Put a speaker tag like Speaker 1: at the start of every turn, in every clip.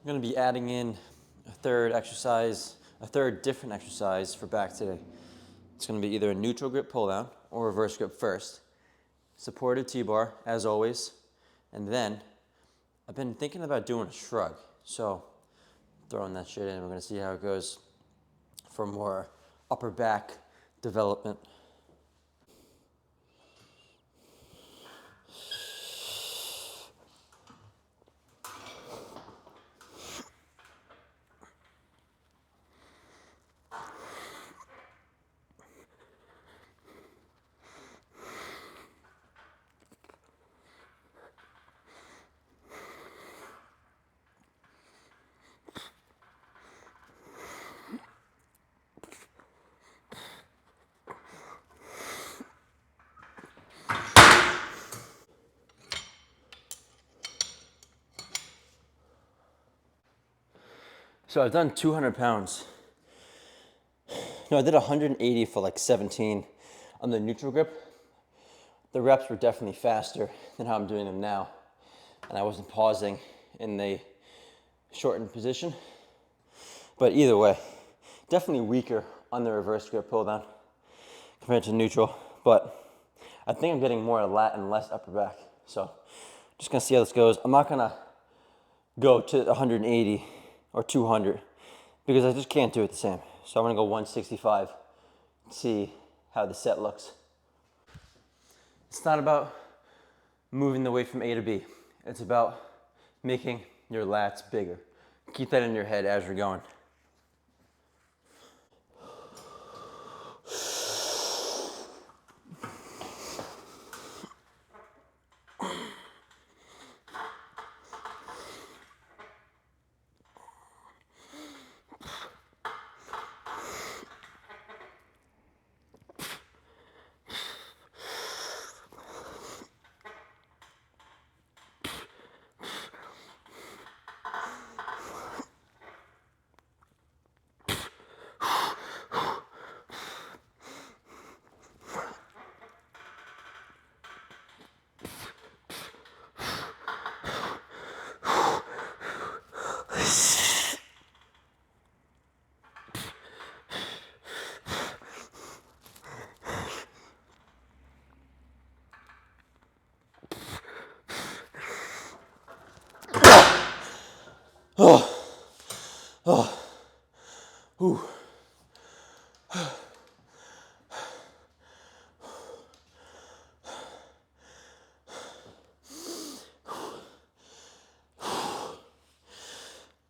Speaker 1: I'm gonna be adding in a third different exercise for back today. It's gonna be either a neutral grip pull down or reverse grip first. Supported T-bar, as always. And then, I've been thinking about doing a shrug. So, throwing that shit in, we're gonna see how it goes for more upper back development. So I've done 200 pounds. No, I did 180 for like 17 on the neutral grip. The reps were definitely faster than how I'm doing them now. And I wasn't pausing in the shortened position. But either way, definitely weaker on the reverse grip pull down compared to neutral. But I think I'm getting more lat and less upper back. So just gonna see how this goes. I'm not gonna go to 180 or 200 because I just can't do it the same. So I'm gonna go 165 and see how the set looks. It's not about moving the weight from A to B. It's about making your lats bigger. Keep that in your head as you're going.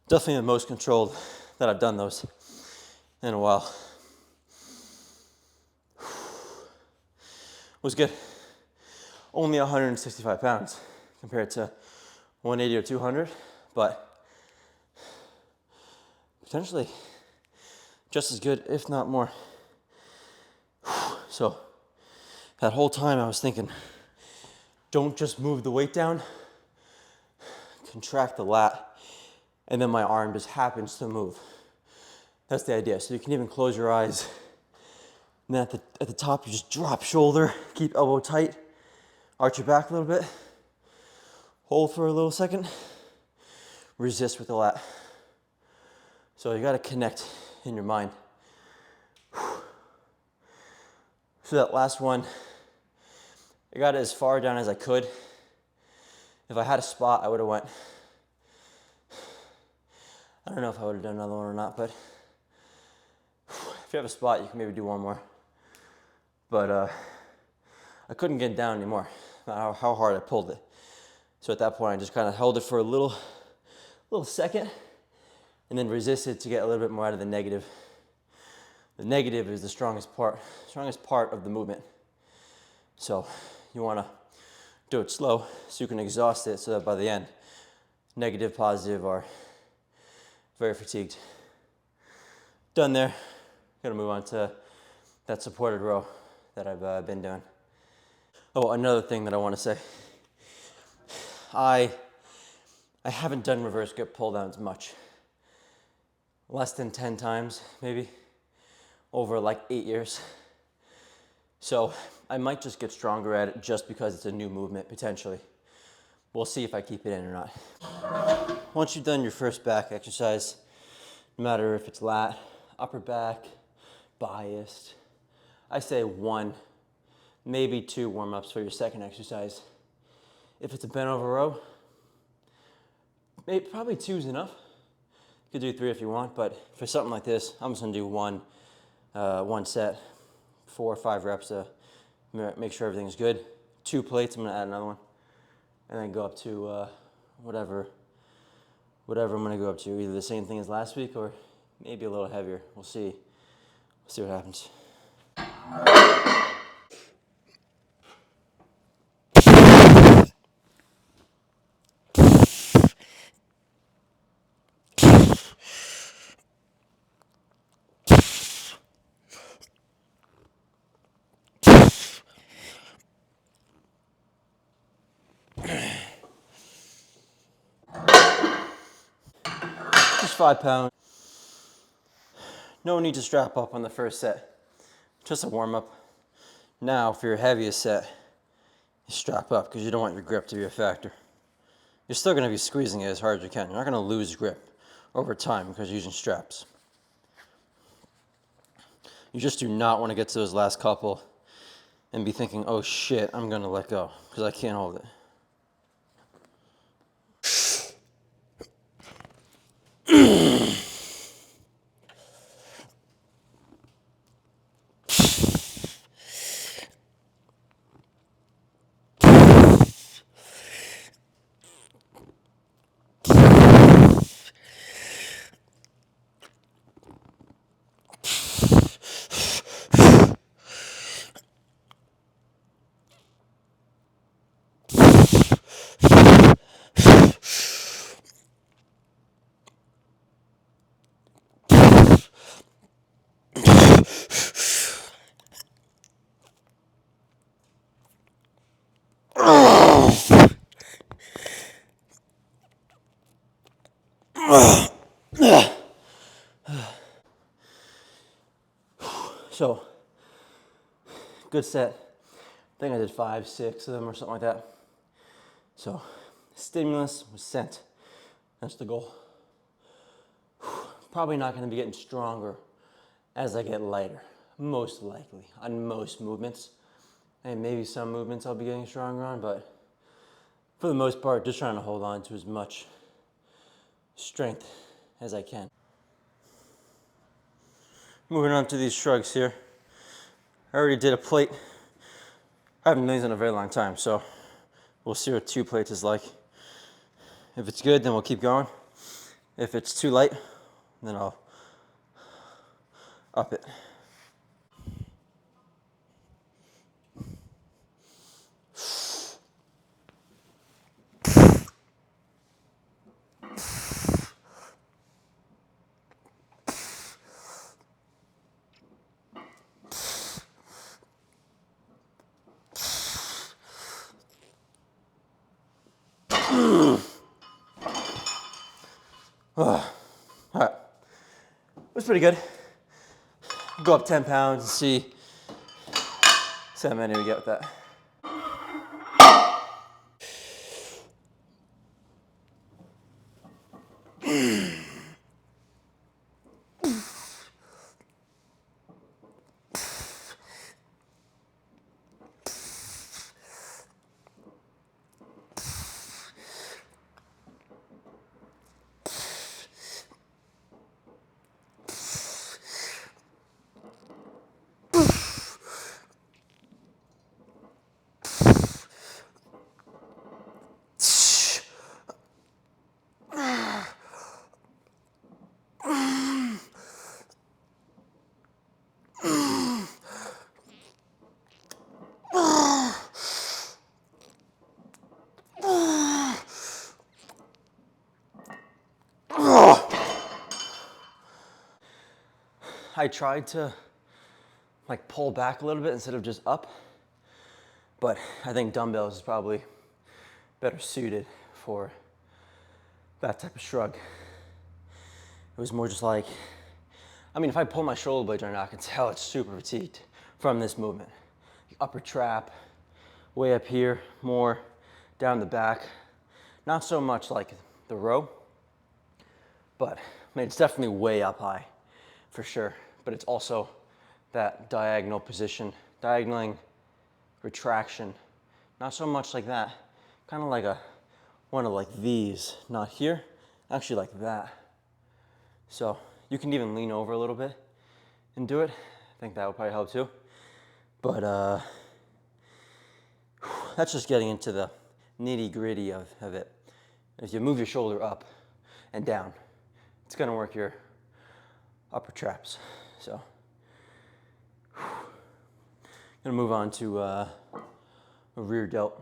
Speaker 1: Definitely the most controlled that I've done those in a while. Was good. Only 165 pounds compared to 180 or 200, but potentially just as good, if not more. So that whole time I was thinking, don't just move the weight down, contract the lat, and then my arm just happens to move. That's the idea. So you can even close your eyes. And then at the top, you just drop shoulder, keep elbow tight, arch your back a little bit, hold for a little second, resist with the lat. So you gotta connect in your mind. So that last one, I got it as far down as I could. If I had a spot, I would have went. I don't know if I would have done another one or not, but if you have a spot, you can maybe do one more. But I couldn't get down anymore, no matter how hard I pulled it. So at that point, I just kind of held it for a little second, and then resisted to get a little bit more out of the negative. The negative is the strongest part of the movement. So you want to do it slow so you can exhaust it so that by the end, negative, positive are very fatigued. Done there. Gonna move on to that supported row that I've been doing. Oh, another thing that I want to say. I haven't done reverse grip pull downs much. Less than 10 times, maybe, over like 8 years. So I might just get stronger at it just because it's a new movement, potentially. We'll see if I keep it in or not. once you've done your first back exercise, no matter if it's lat, upper back, biased, I say 1, maybe 2 warm-ups for your second exercise. If it's a bent over row, probably 2 is enough. You could do 3 if you want, but for something like this, I'm just gonna do one set, 4 or 5 reps to make sure everything's good. 2 plates, I'm gonna add another one, and then go up to whatever I'm gonna go up to, either the same thing as last week or maybe a little heavier. We'll see. We'll see what happens. Just 5 pounds. No need to strap up on the first set. Just a warm up. Now for your heaviest set, you strap up because you don't want your grip to be a factor. You're still going to be squeezing it as hard as you can. You're not going to lose grip over time because you're using straps. You just do not want to get to those last couple and be thinking, oh shit, I'm going to let go because I can't hold it. So, good set. I think I did 5, 6 of them or something like that. So, stimulus was sent. That's the goal. Probably not going to be getting stronger as I get lighter, most likely, on most movements. And maybe some movements I'll be getting stronger on, but for the most part, just trying to hold on to as much strength as I can. Moving on to these shrugs here. I already did a plate. I haven't done these in a very long time, so we'll see what 2 plates is like. If it's good, then we'll keep going. If it's too light, then I'll up it. All right, that's pretty good. Go up 10 pounds and see how many we get with that. I tried to like pull back a little bit instead of just up, but I think dumbbells is probably better suited for that type of shrug. It was more just like, I mean, if I pull my shoulder blades right now, I can tell it's super fatigued from this movement. The upper trap, way up here, more down the back. Not so much like the row, But I mean, it's definitely way up high, for sure. But it's also that diagonal position, diagonaling retraction. Not so much like that, kind of like one of like these, not here, actually like that. So you can even lean over a little bit and do it. I think that would probably help too. But that's just getting into the nitty gritty of it. If you move your shoulder up and down, it's gonna work your upper traps. So, gonna move on to a rear delt.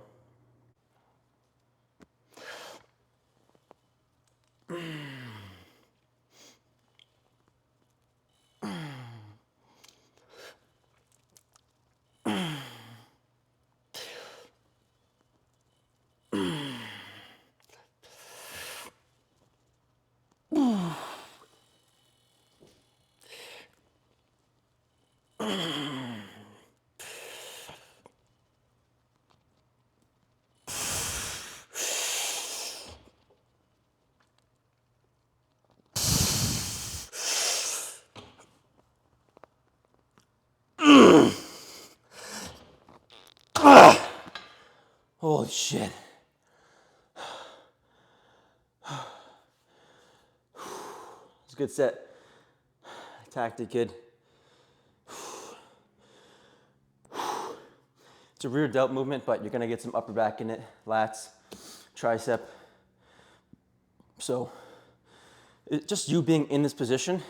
Speaker 1: Holy shit. It's a good set. Attacked it good. It's a rear delt movement, but you're gonna get some upper back in it, lats, tricep. So just you being in this position,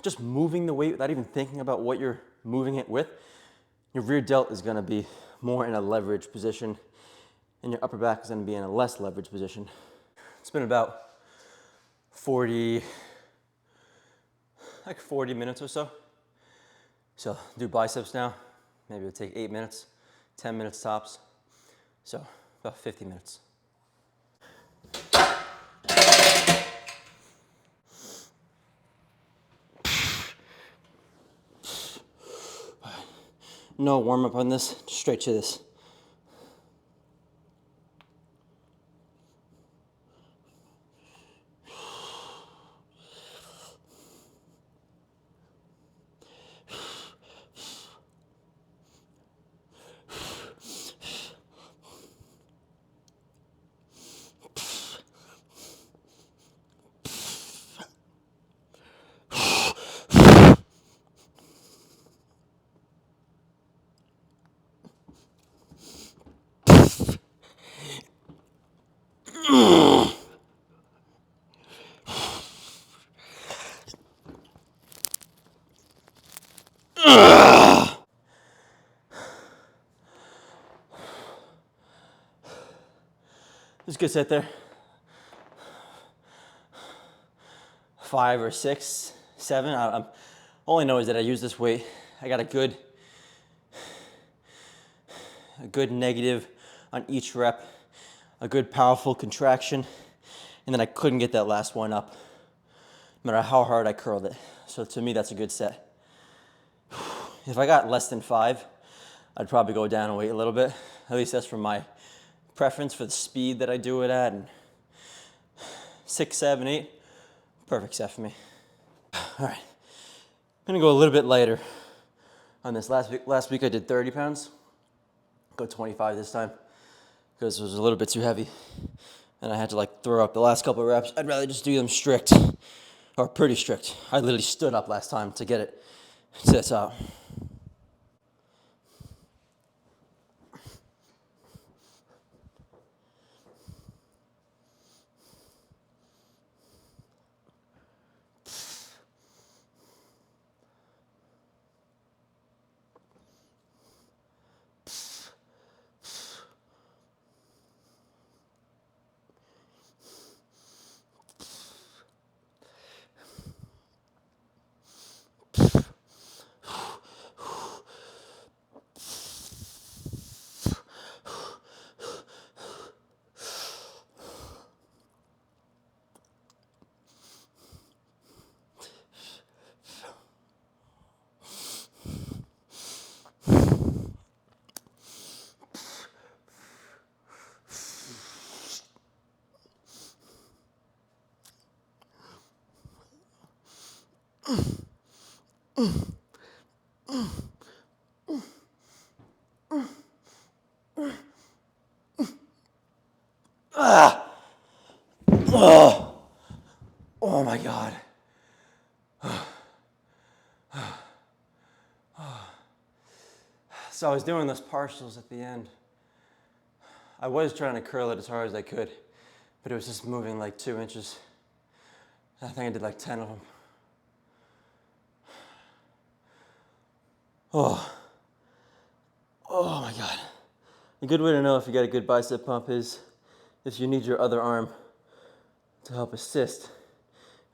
Speaker 1: just moving the weight without even thinking about what you're moving it with, your rear delt is gonna be more in a leverage position and your upper back is gonna be in a less leverage position. It's been about 40 minutes or so. So do biceps now. Maybe it'll take 8 minutes, 10 minutes tops. So about 50 minutes. No warm up on this, straight to this. It's a good set there. 5 or 6, 7. All I know is that I use this weight. I got a good negative on each rep, a good powerful contraction, and then I couldn't get that last one up, no matter how hard I curled it. So to me, that's a good set. If I got less than 5, I'd probably go down and weight a little bit. At least that's for my preference for the speed that I do it at. And 6, 7, 8, perfect set for me. All right, I'm gonna go a little bit lighter on this. Last week I did 30 pounds. Go 25 this time because it was a little bit too heavy and I had to like throw up the last couple of reps. I'd rather just do them strict or pretty strict. I literally stood up last time to get it to the top. Ah! Oh! Oh my God. So I was doing those partials at the end. I was trying to curl it as hard as I could, but it was just moving like 2 inches. I think I did like 10 of them. Oh. Oh my God. A good way to know if you got a good bicep pump is if you need your other arm to help assist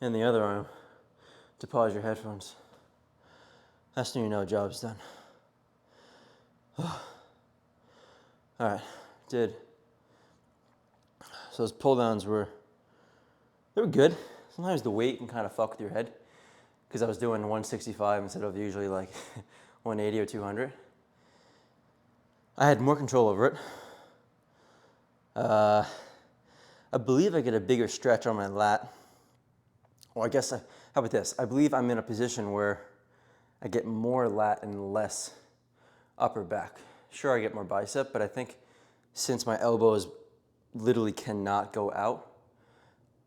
Speaker 1: and the other arm to pause your headphones. That's when you know job's done. All right, did. So those pull downs they were good. Sometimes the weight can kind of fuck with your head because I was doing 165 instead of usually like 180 or 200. I had more control over it. I believe I get a bigger stretch on my lat. Or how about this? I believe I'm in a position where I get more lat and less upper back. Sure, I get more bicep, but I think since my elbows literally cannot go out,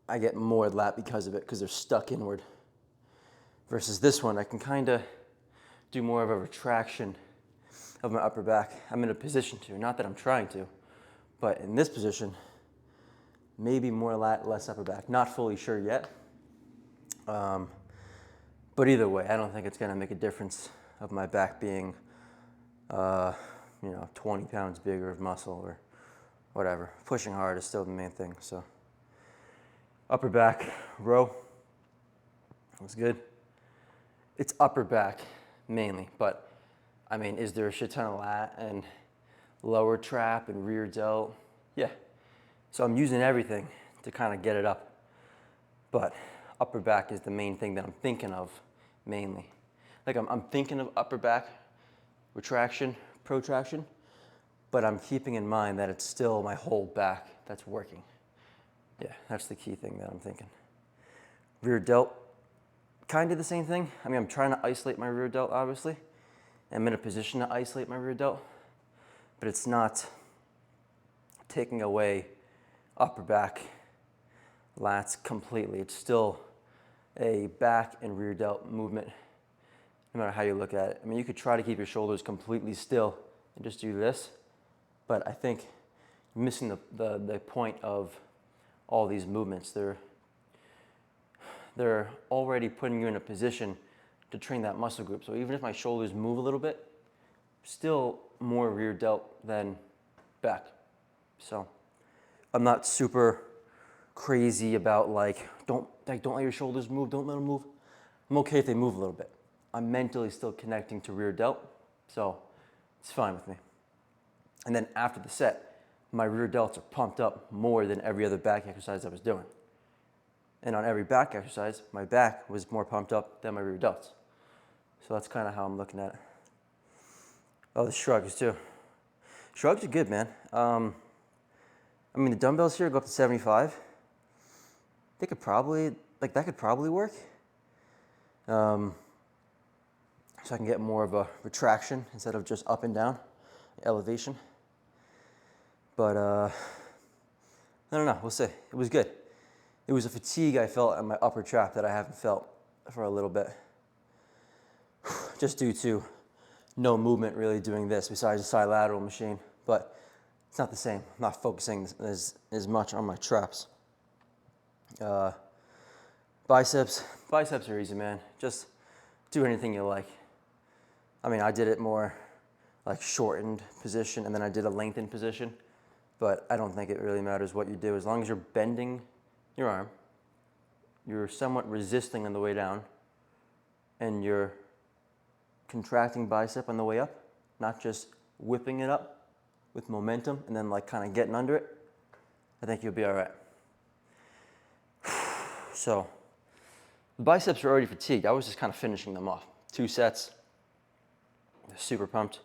Speaker 1: I get more lat because of it, because they're stuck inward. Versus this one, I can kind of do more of a retraction of my upper back. I'm in a position to, not that I'm trying to, but in this position, maybe more lat, less upper back. Not fully sure yet. But either way, I don't think it's gonna make a difference of my back being, 20 pounds bigger of muscle or whatever. Pushing hard is still the main thing, so. Upper back row was good. It's upper back mainly, but I mean, is there a shit ton of lat and lower trap and rear delt? Yeah. So I'm using everything to kind of get it up. But upper back is the main thing that I'm thinking of mainly. Like I'm thinking of upper back retraction, protraction, but I'm keeping in mind that it's still my whole back that's working. Yeah, that's the key thing that I'm thinking. Rear delt, kind of the same thing. I mean, I'm trying to isolate my rear delt, obviously. I'm in a position to isolate my rear delt, but it's not taking away upper back lats completely. It's still a back and rear delt movement, no matter how you look at it. I mean, you could try to keep your shoulders completely still and just do this, but I think you're missing the point of all these movements. They're already putting you in a position to train that muscle group. So even if my shoulders move a little bit, still more rear delt than back. So I'm not super crazy about don't let your shoulders move, don't let them move. I'm okay if they move a little bit. I'm mentally still connecting to rear delt, so it's fine with me. And then after the set, my rear delts are pumped up more than every other back exercise I was doing. And on every back exercise, my back was more pumped up than my rear delts. So that's kind of how I'm looking at it. Oh, the shrugs too. Shrugs are good, man. I mean, the dumbbells here go up to 75. They could probably, that could probably work. So I can get more of a retraction instead of just up and down, elevation. But I don't know, we'll see. It was good. It was a fatigue I felt in my upper trap that I haven't felt for a little bit. Just due to no movement really doing this besides the side lateral machine, but it's not the same. I'm not focusing as much on my traps. Biceps are easy, man. Just do anything you like. I mean, I did it more like shortened position, and then I did a lengthened position, but I don't think it really matters what you do. As long as you're bending your arm, you're somewhat resisting on the way down, and you're contracting bicep on the way up, not just whipping it up with momentum and then kind of getting under it, I think you'll be all right. So the biceps are already fatigued. I was just kind of finishing them off. 2 sets, super pumped.